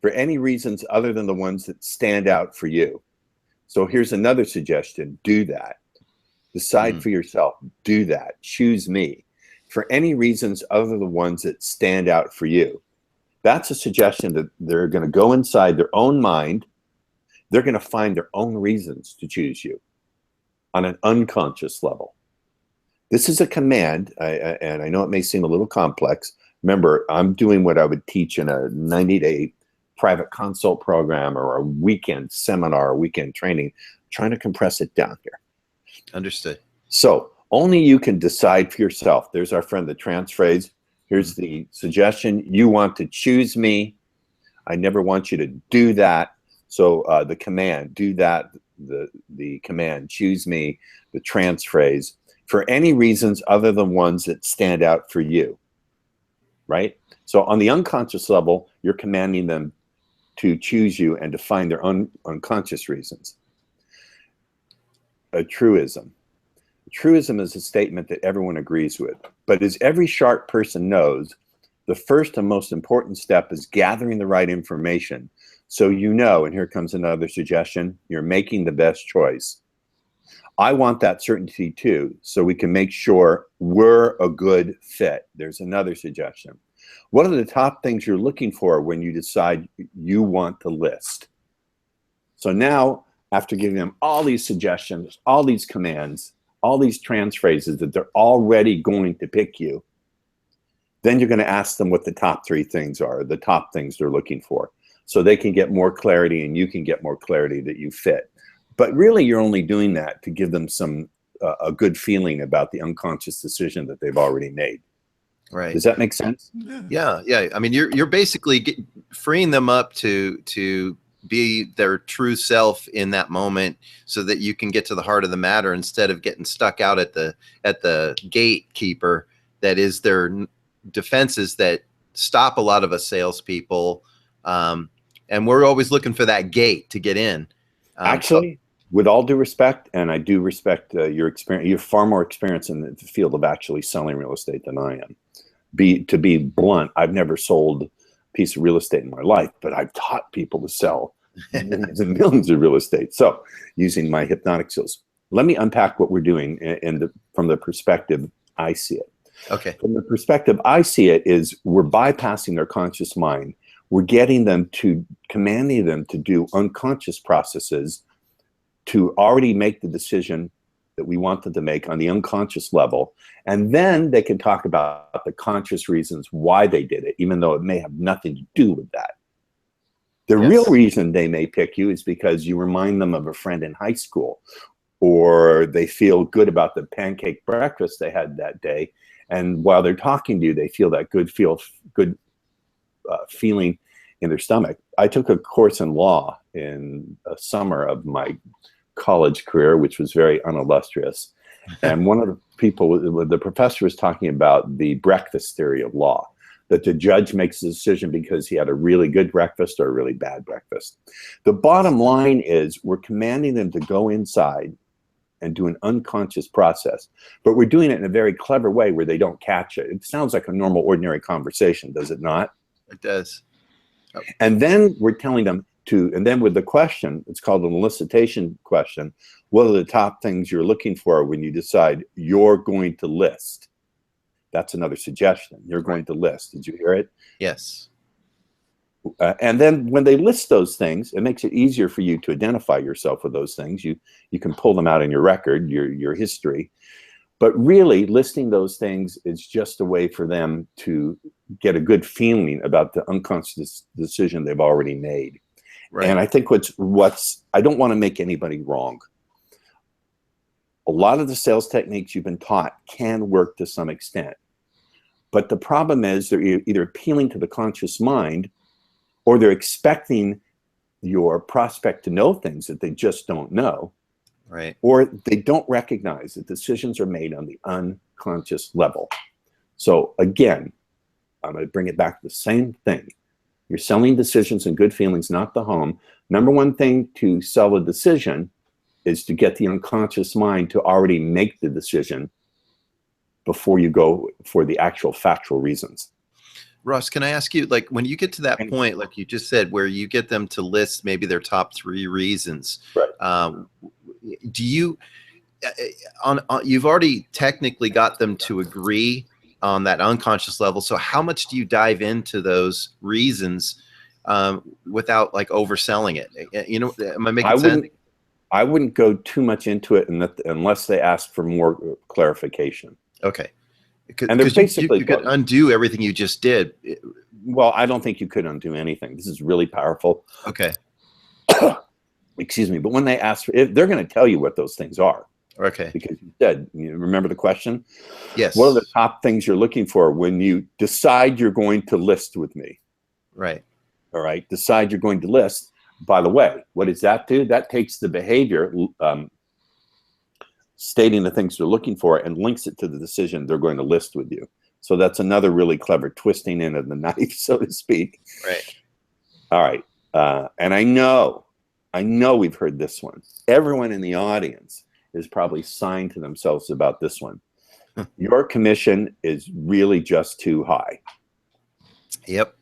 B: for any reasons other than the ones that stand out for you. So here's another suggestion. Do that. Decide for yourself. Do that. Choose me for any reasons other than the ones that stand out for you. That's a suggestion that they're going to go inside their own mind. They're going to find their own reasons to choose you on an unconscious level. This is a command, and I know it may seem a little complex. Remember, I'm doing what I would teach in a 90-day private consult program or a weekend seminar, or weekend training, trying to compress it down here.
C: Understood.
B: So only you can decide for yourself. There's our friend, the trans phrase. Here's the suggestion. You want to choose me. I never want you to do that. So the command, do that, the command, choose me, the trans phrase, for any reasons other than ones that stand out for you, right? So on the unconscious level, you're commanding them to choose you and to find their unconscious reasons. A truism. Truism is a statement that everyone agrees with, but as every sharp person knows, the first and most important step is gathering the right information. So you know, and here comes another suggestion, you're making the best choice. I want that certainty too, so we can make sure we're a good fit. There's another suggestion. What are the top things you're looking for when you decide you want to list? So now, after giving them all these suggestions, all these commands, all these trans phrases that they're already going to pick you, then you're going to ask them what the top 3 things are, the top things they're looking for, so they can get more clarity and you can get more clarity that you fit. But really, you're only doing that to give them some a good feeling about the unconscious decision that they've already made.
C: Right.
B: Does that make sense?
C: Yeah. I mean, you're basically freeing them up to be their true self in that moment, so that you can get to the heart of the matter instead of getting stuck out at the gatekeeper that is their defenses that stop a lot of us salespeople. And we're always looking for that gate to get in.
B: Actually, with all due respect, and I do respect your experience, you have far more experience in the field of actually selling real estate than I am. To be blunt, I've never sold a piece of real estate in my life, but I've taught people to sell millions and millions of real estate. So using my hypnotic skills, let me unpack what we're doing from the perspective I see it.
C: Okay.
B: From the perspective I see it is we're bypassing their conscious mind. We're getting them to, commanding them to do unconscious processes to already make the decision that we want them to make on the unconscious level. And then they can talk about the conscious reasons why they did it, even though it may have nothing to do with that. The real reason they may pick you is because you remind them of a friend in high school, or they feel good about the pancake breakfast they had that day. And while they're talking to you, they feel that good feeling in their stomach. I took a course in law in the summer of my college career, which was very unillustrious. And one of the people, the professor was talking about the breakfast theory of law, that the judge makes a decision because he had a really good breakfast or a really bad breakfast. The bottom line is we're commanding them to go inside and do an unconscious process, but we're doing it in a very clever way where they don't catch it. It sounds like a normal, ordinary conversation, does it not?
C: It does.
B: And then we're telling them and then with the question, it's called an elicitation question. What are the top things you're looking for when you decide you're going to list? That's another suggestion. You're going to list. Did you hear it?
C: Yes.
B: And then when they list those things, it makes it easier for you to identify yourself with those things. You can pull them out in your record, your history. But really, listing those things is just a way for them to get a good feeling about the unconscious decision they've already made.
C: Right.
B: And I think I don't want to make anybody wrong. A lot of the sales techniques you've been taught can work to some extent. But the problem is they're either appealing to the conscious mind, or they're expecting your prospect to know things that they just don't know.
C: Right.
B: Or they don't recognize that decisions are made on the unconscious level. So again, I'm going to bring it back to the same thing. You're selling decisions and good feelings, not the home. Number one thing to sell a decision is to get the unconscious mind to already make the decision before you go for the actual factual reasons.
C: Russ, can I ask you, like, when you get to that point, like you just said, where you get them to list maybe their top 3 reasons,
B: right?
C: Do you, you've already technically got them to agree on that unconscious level. So how much do you dive into those reasons without like overselling it? You know, am I making sense?
B: I wouldn't go too much into it unless they ask for more clarification.
C: Okay.
B: And they're basically
C: you could undo everything you just did.
B: Well, I don't think you could undo anything. This is really powerful.
C: Okay.
B: Excuse me. But when they ask for it, they're going to tell you what those things are.
C: Okay.
B: Because you said, you remember the question?
C: Yes.
B: What are the top things you're looking for when you decide you're going to list with me?
C: Right.
B: All right. Decide you're going to list. By the way, what does that do? That takes the behavior, stating the things they're looking for, and links it to the decision they're going to list with you. So that's another really clever twisting in of the knife, so to speak.
C: Right.
B: All right. And I know we've heard this one. Everyone in the audience is probably signed to themselves about this one. Your commission is really just too high.
C: Yep.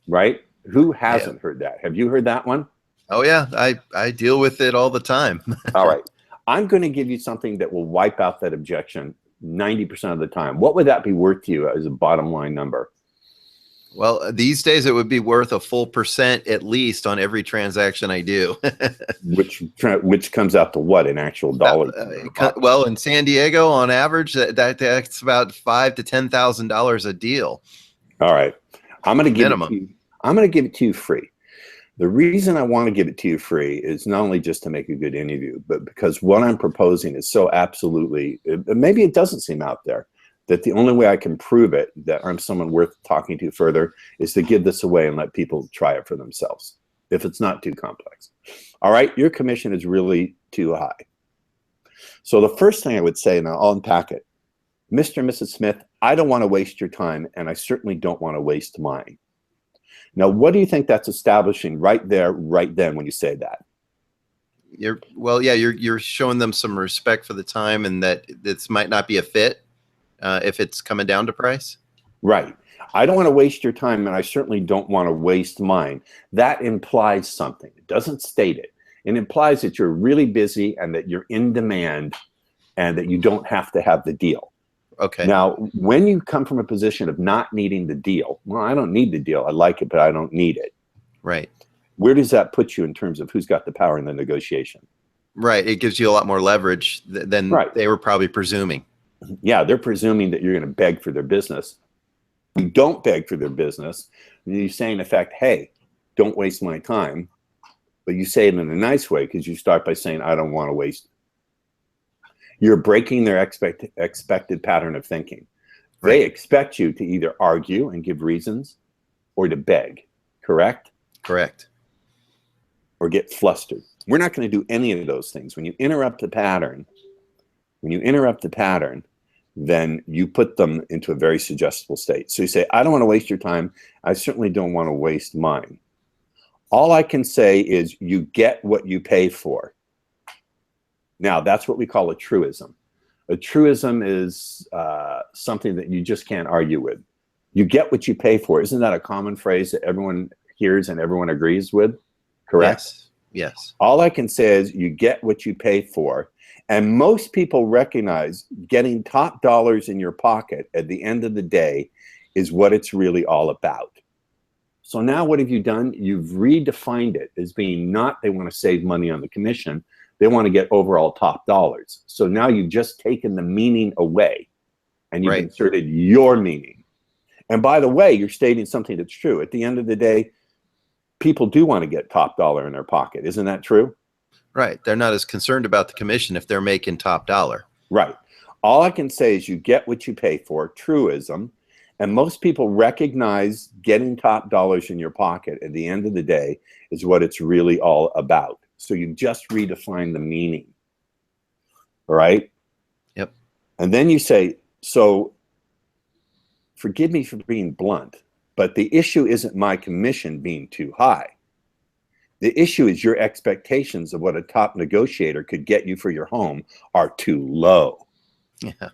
B: Right? Who hasn't heard that? Have you heard that one?
C: Oh yeah, I deal with it all the time.
B: All right. I'm going to give you something that will wipe out that objection 90% of the time. What would that be worth to you as a bottom line number?
C: Well, these days it would be worth a full % at least on every transaction I do.
B: which comes out to what in actual dollars?
C: Well, in San Diego, on average, that's about $5,000 to $10,000 a deal.
B: All right, I'm going to give it to you. I'm going to give it to you free. The reason I want to give it to you free is not only just to make a good interview, but because what I'm proposing is so absolutely, maybe it doesn't seem out there, that the only way I can prove it, that I'm someone worth talking to further, is to give this away and let people try it for themselves, if it's not too complex. All right, your commission is really too high. So the first thing I would say, and I'll unpack it, Mr. and Mrs. Smith, I don't want to waste your time, and I certainly don't want to waste mine. Now, what do you think that's establishing right there, right then, when you say that?
C: You're showing them some respect for the time, and that this might not be a fit if it's coming down to price.
B: Right. I don't want to waste your time, and I certainly don't want to waste mine. That implies something. It doesn't state it. It implies that you're really busy and that you're in demand and that you don't have to have the deal.
C: Okay.
B: Now, when you come from a position of not needing the deal, well, I don't need the deal. I like it, but I don't need it.
C: Right.
B: Where does that put you in terms of who's got the power in the negotiation?
C: Right. It gives you a lot more leverage than they were probably presuming.
B: Yeah, they're presuming that you're going to beg for their business. You don't beg for their business. You say, in effect, hey, don't waste my time. But you say it in a nice way because you start by saying, I don't want to waste. You're breaking their expected pattern of thinking. Right. They expect you to either argue and give reasons or to beg, correct?
C: Correct.
B: Or get flustered. We're not going to do any of those things. When you interrupt the pattern, then you put them into a very suggestible state. So you say, I don't want to waste your time. I certainly don't want to waste mine. All I can say is you get what you pay for. Now, that's what we call a truism. A truism is something that you just can't argue with. You get what you pay for. Isn't that a common phrase that everyone hears and everyone agrees with? correct?
C: Yes. Yes.
B: All I can say is you get what you pay for. And most people recognize getting top dollars in your pocket at the end of the day is what it's really all about. So now what have you done? You've redefined it as being not they want to save money on the commission. They want to get overall top dollars. So now you've just taken the meaning away and you've inserted your meaning. And by the way, you're stating something that's true. At the end of the day, people do want to get top dollar in their pocket. Isn't that true?
C: Right. They're not as concerned about the commission if they're making top dollar.
B: Right. All I can say is you get what you pay for, truism. And most people recognize getting top dollars in your pocket at the end of the day is what it's really all about. So you just redefine the meaning. All right?
C: Yep.
B: And then you say, so forgive me for being blunt, but the issue isn't my commission being too high. The issue is your expectations of what a top negotiator could get you for your home are too low.
C: Yeah.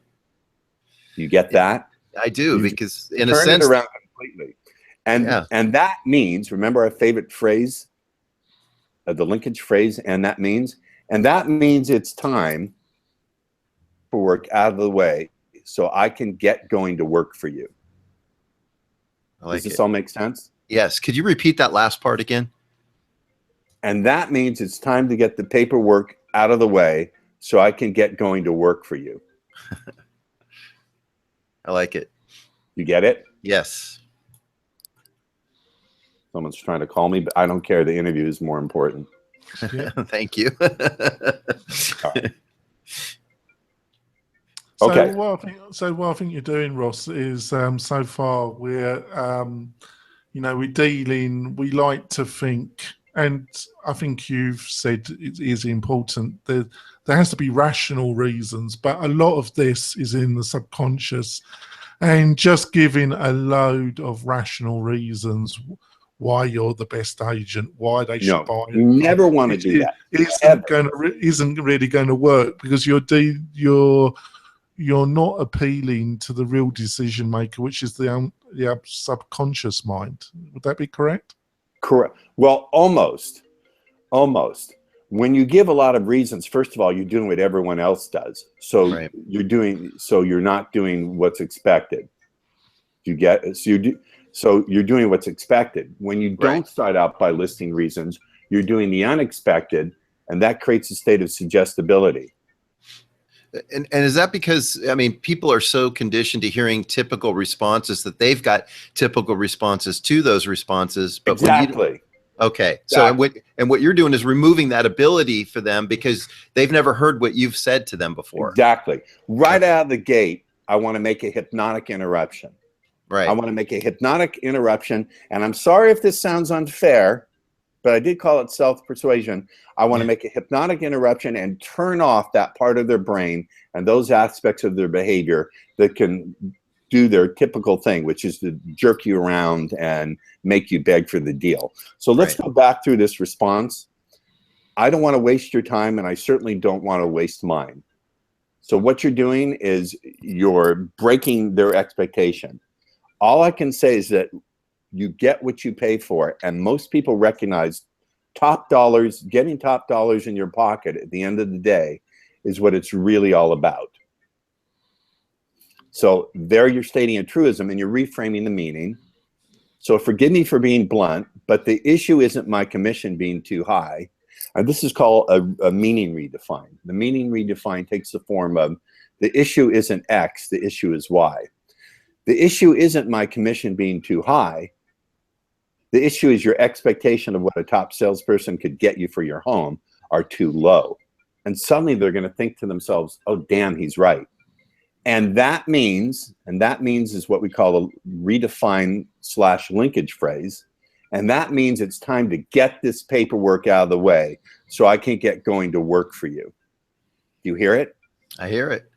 B: You get that?
C: I do, because in a
B: Turn
C: sense,
B: it around completely. And that means, remember our favorite phrase, the linkage phrase, and that means it's time for work out of the way so I can get going to work for you. Does this all make sense?
C: Yes. Could you repeat that last part again?
B: And that means it's time to get the paperwork out of the way so I can get going to work for you.
C: I like it.
B: You get it?
C: Yes.
B: Someone's trying to call me, but I don't care. The interview is more important.
C: Thank you.
B: Right.
A: So
B: Okay.
A: what I think you're doing, Ross, is so far we're we're dealing. We like to think, and I think you've said it is important. There has to be rational reasons, but a lot of this is in the subconscious, and just giving a load of rational reasons why you're the best agent, why they should buy it.
B: You never want to do that.
A: Isn't really going to work, because you're not appealing to the real decision maker, which is the subconscious mind. Would that be correct?
B: Correct. Well, almost. When you give a lot of reasons, first of all, you're doing what everyone else does. So you're not doing what's expected. You get it? So you're doing what's expected. When you don't start out by listing reasons, you're doing the unexpected, and that creates a state of suggestibility.
C: And is that because, I mean, people are so conditioned to hearing typical responses that they've got typical responses to those responses? But
B: exactly.
C: Okay. Exactly. So what you're doing is removing that ability for them because they've never heard what you've said to them before.
B: Exactly. Right out of the gate, I want to make a hypnotic interruption.
C: Right.
B: I want to make a hypnotic interruption. And I'm sorry if this sounds unfair, but I did call it self-persuasion. I want to make a hypnotic interruption and turn off that part of their brain and those aspects of their behavior that can do their typical thing, which is to jerk you around and make you beg for the deal. So let's go back through this response. I don't want to waste your time, and I certainly don't want to waste mine. So what you're doing is you're breaking their expectation. All I can say is that you get what you pay for, and most people recognize top dollars, getting top dollars in your pocket at the end of the day is what it's really all about. So there you're stating a truism and you're reframing the meaning. So forgive me for being blunt, but the issue isn't my commission being too high. And this is called a meaning redefine. The meaning redefine takes the form of the issue isn't X, the issue is Y. The issue isn't my commission being too high. The issue is your expectation of what a top salesperson could get you for your home are too low. And suddenly they're going to think to themselves, oh, damn, he's right. And that means is what we call a redefine / linkage phrase. And that means it's time to get this paperwork out of the way so I can get going to work for you. Do you hear it?
C: I hear it.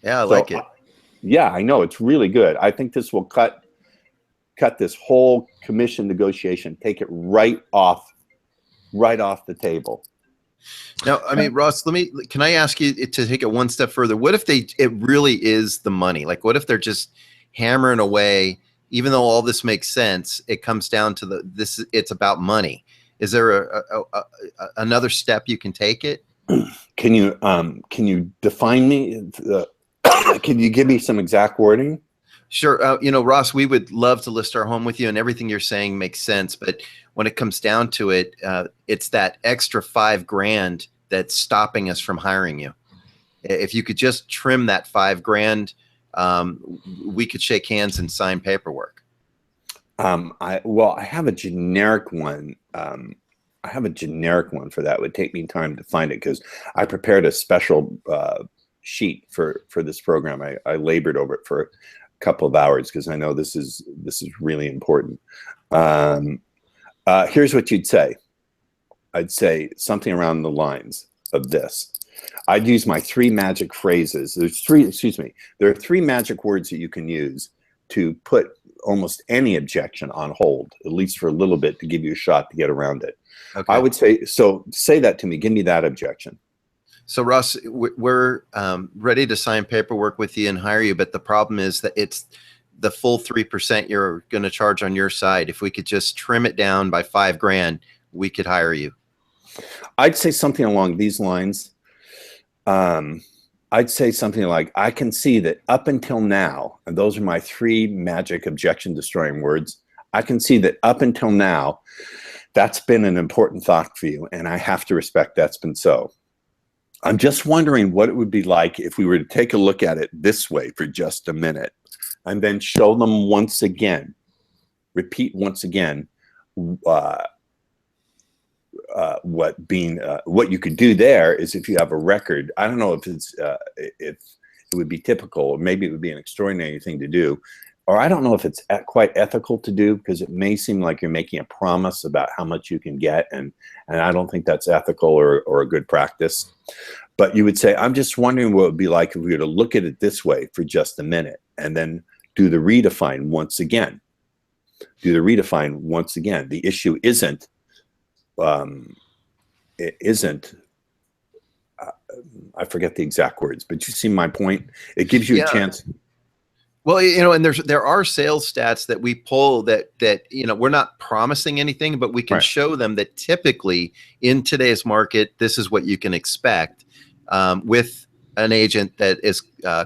C: Yeah, I like it.
B: Yeah, I know. It's really good. I think this will cut this whole commission negotiation, take it right off the table.
C: Now, I mean, Ross, can I ask you to take it one step further? What if it really is the money? Like, what if they're just hammering away, even though all this makes sense, it comes down to it's about money. Is there another step you can take it?
B: Can you define me? Can you give me some exact wording?
C: Sure. Ross, we would love to list our home with you, and everything you're saying makes sense. But when it comes down to it, it's that extra $5,000 that's stopping us from hiring you. If you could just trim that $5,000, we could shake hands and sign paperwork.
B: I have a generic one. I have a generic one for that. It would take me time to find it because I prepared a special sheet for this program. I labored over it for a couple of hours because I know this is really important. Here's what you'd say. I'd say something around the lines of this. I'd use my 3 magic phrases. There are 3 magic words that you can use to put almost any objection on hold, at least for a little bit, to give you a shot to get around it. Okay. I would say, so say that to me. Give me that objection.
C: So Russ, we're ready to sign paperwork with you and hire you, but the problem is that it's the full 3% you're going to charge on your side. If we could just trim it down by $5,000, we could hire you.
B: I'd say something along these lines. I'd say something like, I can see that up until now, and those are my 3 magic objection destroying words. I can see that up until now, that's been an important thought for you, and I have to respect that's been so. I'm just wondering what it would be like if we were to take a look at it this way for just a minute, and then show them once again, repeat once again, what you could do there is if you have a record. I don't know if it's if it would be typical, or maybe it would be an extraordinary thing to do, or I don't know if it's quite ethical to do, because it may seem like you're making a promise about how much you can get, and I don't think that's ethical or a good practice. But you would say, I'm just wondering what it would be like if we were to look at it this way for just a minute, and then do the redefine once again. Do the redefine once again. The issue isn't I forget the exact words, but you see my point. It gives you a chance.
C: Well, and there are sales stats that we pull that we're not promising anything, but we can show them that typically in today's market, this is what you can expect with an agent that is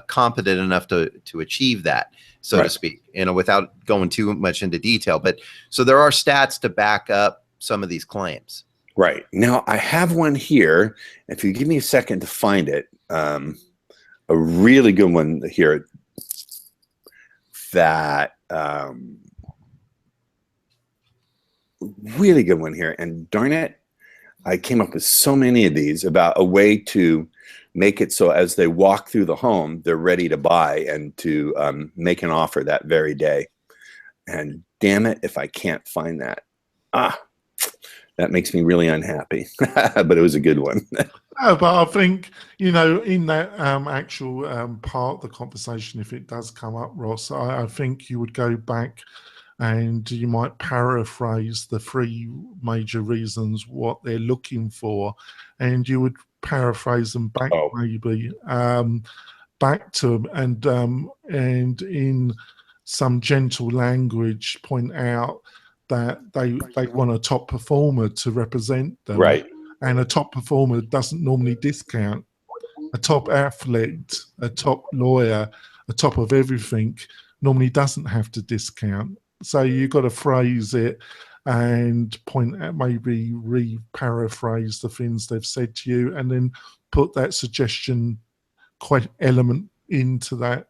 C: competent enough to achieve that, so to speak, without going too much into detail. But so there are stats to back up some of these claims.
B: Right. Now I have one here. If you give me a second to find it, a really good one here that really good one here. And darn it, I came up with so many of these about a way to make it so as they walk through the home, they're ready to buy and to make an offer that very day. And damn it, if I can't find that. That makes me really unhappy, but it was a good one.
A: But I think, in that actual part of the conversation, if it does come up, Ross, I think you would go back and you might paraphrase the 3 major reasons what they're looking for, and you would paraphrase them back maybe back to them, and in some gentle language point out that they want a top performer to represent them.
B: Right.
A: And a top performer doesn't normally discount. A top athlete, a top lawyer, a top of everything normally doesn't have to discount. So you've got to phrase it and point at, maybe re-paraphrase the things they've said to you, and then put that suggestion element into that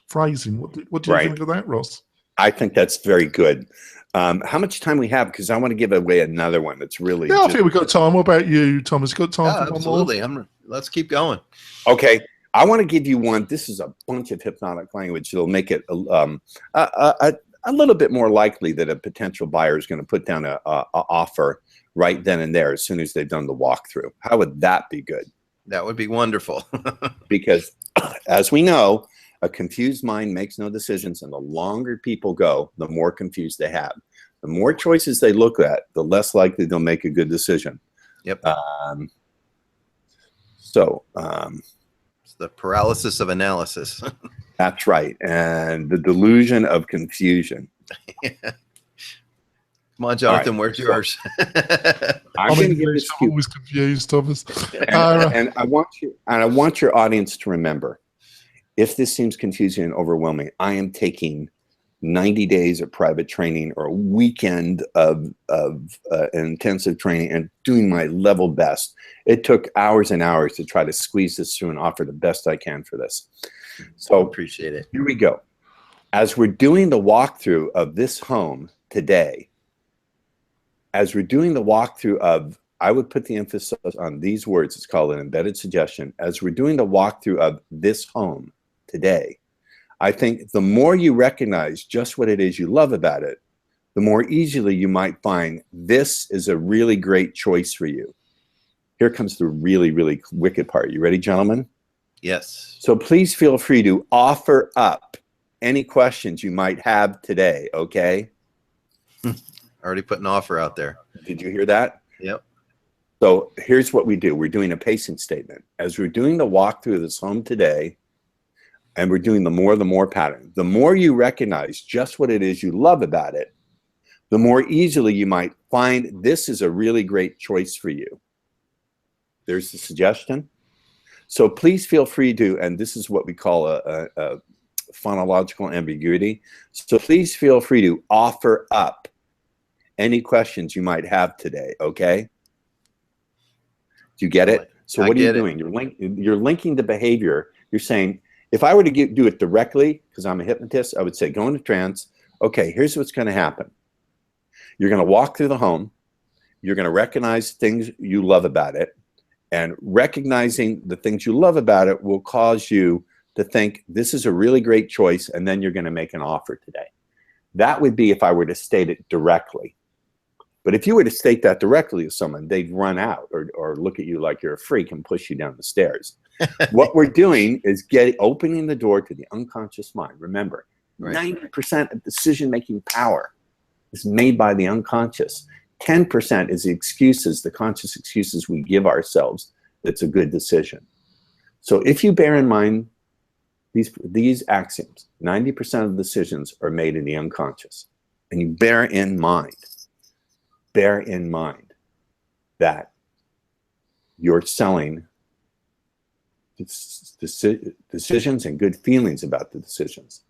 A: phrasing. What do you think of that, Ross?
B: I think that's very good. How much time we have? Because I want to give away another one that's really...
A: Yeah, I think we've got time. What about you, Thomas? You got time for one more?
C: Absolutely. Let's keep going.
B: Okay. I want to give you one. This is a bunch of hypnotic language that'll make it a little bit more likely that a potential buyer is going to put down a offer right then and there as soon as they've done the walkthrough. How would that be good?
C: That would be wonderful.
B: Because as we know, a confused mind makes no decisions, and the longer people go, the more confused they have. The more choices they look at, the less likely they'll make a good decision.
C: Yep. It's the paralysis of analysis.
B: That's right. And the delusion of confusion.
C: Come on, Jonathan,
B: All right,
C: where's
B: so
C: yours?
B: I'm going to give
A: English,
B: this
A: I'm
B: to
A: always confused, Thomas.
B: you, and I want your audience to remember, if this seems confusing and overwhelming, I am taking 90 days of private training or a weekend of intensive training and doing my level best. It took hours and hours to try to squeeze this through and offer the best I can for this. So
C: Appreciate it.
B: here we go. As we're doing the walkthrough of this home today, as we're doing the walkthrough of, I would put the emphasis on these words. It's called an embedded suggestion. As we're doing the walkthrough of this home today, I think the more you recognize just what it is you love about it, the more easily you might find this is a really great choice for you. Here comes the really, really wicked part. You ready, gentlemen?
C: Yes.
B: So please feel free to offer up any questions you might have today, okay?
C: Already put an offer out there.
B: Did you hear that?
C: Yep.
B: So here's what we do. We're doing a pacing statement. As we're doing the walkthrough of this home today, and we're doing the more pattern, the more you recognize just what it is you love about it, the more easily you might find this is a really great choice for you. There's the suggestion. So please feel free to, and this is what we call a phonological ambiguity. So please feel free to offer up any questions you might have today, okay? Do you get it? So what are you doing? You're linking the behavior. You're saying, if I were to do it directly, because I'm a hypnotist, I would say, go into trance. Okay, here's what's going to happen. You're going to walk through the home. You're going to recognize things you love about it. And recognizing the things you love about it will cause you to think, this is a really great choice, and then you're going to make an offer today. That would be if I were to state it directly. But if you were to state that directly to someone, they'd run out or look at you like you're a freak and push you down the stairs. What we're doing is opening the door to the unconscious mind. Remember, 90% of decision-making power is made by the unconscious. 10% is the excuses, the conscious excuses we give ourselves that's a good decision. So if you bear in mind these axioms, 90% of decisions are made in the unconscious, and you bear in mind that you're selling decisions and good feelings about the decisions,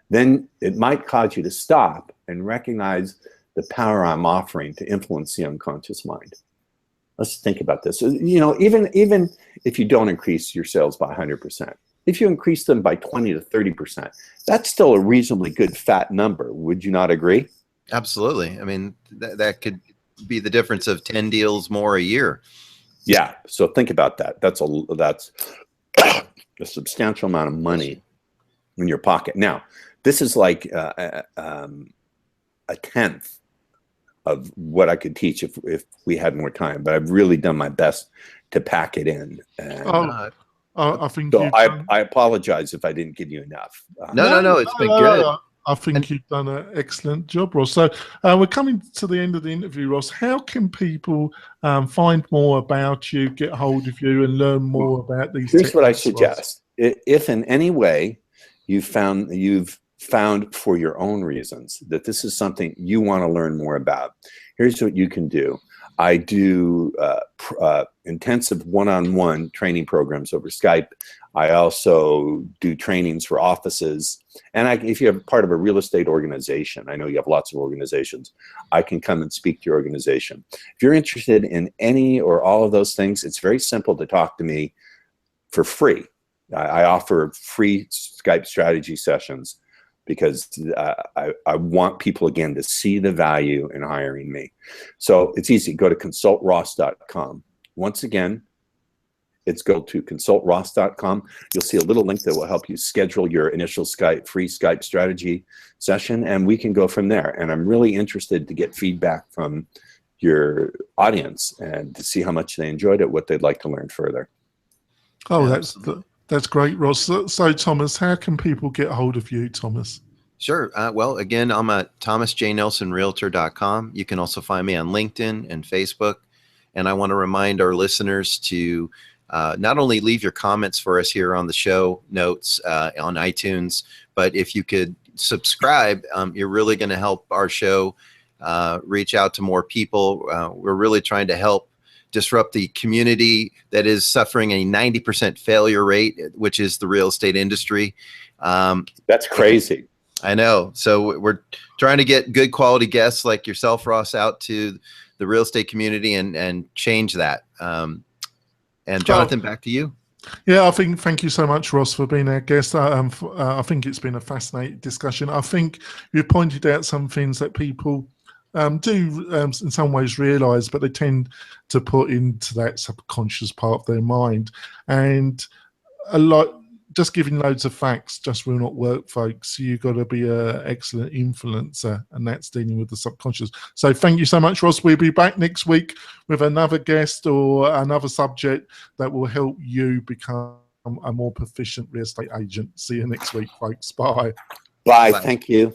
B: then it might cause you to stop and recognize the power I'm offering to influence the unconscious mind. Let's think about this. You know, even if you don't increase your sales by 100%, if you increase them by 20 to 30%, that's still a reasonably good fat number. Would you not agree?
C: Absolutely. I mean, that could be the difference of 10 deals more a year.
B: Yeah. So think about that. That's a substantial amount of money in your pocket. Now, this is like a tenth of what I could teach if we had more time, but I've really done my best to pack it in. And,
A: I think
B: so I apologize if I didn't give you enough.
C: No, it's been good.
A: I think you've done an excellent job, Ross. So we're coming to the end of the interview, Ross. How can people find more about you, get hold of you, and learn more about these techniques?
B: Here's what I suggest. If in any way you've found for your own reasons that this is something you want to learn more about, here's what you can do. I do intensive one-on-one training programs over Skype. I also do trainings for offices. And if you're part of a real estate organization, I know you have lots of organizations, I can come and speak to your organization. If you're interested in any or all of those things, it's very simple to talk to me for free. I offer free Skype strategy sessions because I want people, again, to see the value in hiring me. So it's easy. Go to consultross.com. Once again, it's go to consultross.com. You'll see a little link that will help you schedule your initial free Skype strategy session, and we can go from there. And I'm really interested to get feedback from your audience and to see how much they enjoyed it, what they'd like to learn further.
A: Oh, that's great, Ross. So, Thomas, how can people get hold of you, Thomas?
C: Sure. Well, again, I'm at thomasjnelsonrealtor.com. You can also find me on LinkedIn and Facebook. And I want to remind our listeners to not only leave your comments for us here on the show notes on iTunes, but if you could subscribe, you're really going to help our show reach out to more people. We're really trying to help disrupt the community that is suffering a 90% failure rate, which is the real estate industry.
B: That's crazy.
C: I know. So we're trying to get good quality guests like yourself, Ross, out to the real estate community and change that. And Jonathan, back to you.
A: Yeah, thank you so much, Ross, for being our guest. I think it's been a fascinating discussion. I think you pointed out some things that people do in some ways realise, but they tend to put into that subconscious part of their mind. And a lot, just giving loads of facts just will not work, folks. You've got to be an excellent influencer, and that's dealing with the subconscious. So thank you so much, Ross. We'll be back next week with another guest or another subject that will help you become a more proficient real estate agent. See you next week, folks. Bye.
B: Bye. Thank you.